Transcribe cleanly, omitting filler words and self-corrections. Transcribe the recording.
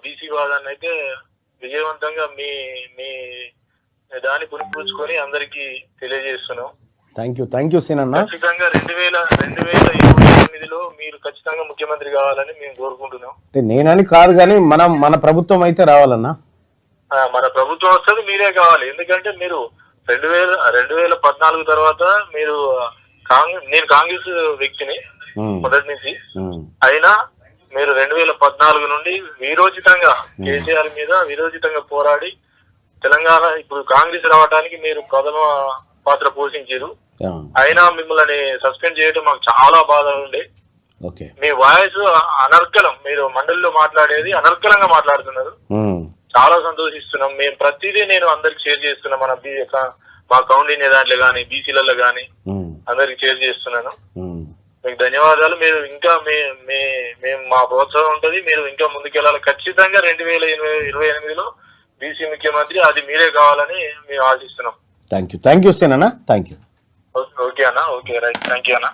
BC వాదాన్ని అయితే విజయవంతంగా మీ మీ దాన్ని పునిపుచ్చుకొని అందరికి తెలియజేస్తున్నాం. థ్యాంక్ యూ సీనన్న. ఖచ్చితంగా 2028లో మీరు ఖచ్చితంగా ముఖ్యమంత్రి కావాలని మేము కోరుకుంటున్నాం. నేనని కాదు కానీ మన ప్రభుత్వం అయితే రావాలన్నా. మన ప్రభుత్వం వస్తుంది, మీరే కావాలి. ఎందుకంటే మీరు 2014 తర్వాత మీరు నేను కాంగ్రెస్ వ్యక్తిని మొదటి నుంచి, అయినా మీరు 2014 నుండి వీరోచితంగా కేసీఆర్ మీద వీరోచితంగా పోరాడి తెలంగాణ ఇప్పుడు కాంగ్రెస్ రావడానికి మీరు ప్రథమ పాత్ర పోషించారు. అయినా మిమ్మల్ని సస్పెండ్ చేయడం మాకు చాలా బాధ ఉండే. మీ వాయిస్ అనర్గళం, మీరు మండలిలో మాట్లాడేది అనర్గళంగా మాట్లాడుతున్నారు. చాలా సంతోషిస్తున్నాం. మేము ప్రతిదీ నేను అందరికి షేర్ చేస్తున్నాం. మా కౌండిన్య దాంట్లో కానీ బీసీలలో కానీ అందరికి షేర్ చేస్తున్నాను. మీకు ధన్యవాదాలు. మీరు ఇంకా మేము మా ప్రోత్సాహం ఉంటుంది. మీరు ఇంకా ముందుకెళ్ళాలి. ఖచ్చితంగా 2028లో బీసీ ముఖ్యమంత్రి అది మీరే కావాలని మేము ఆశిస్తున్నాం. థ్యాంక్ యూ సేనన్నా. Thank you. ఓకే అన్న. Okay right. థ్యాంక్ యూ అన్న.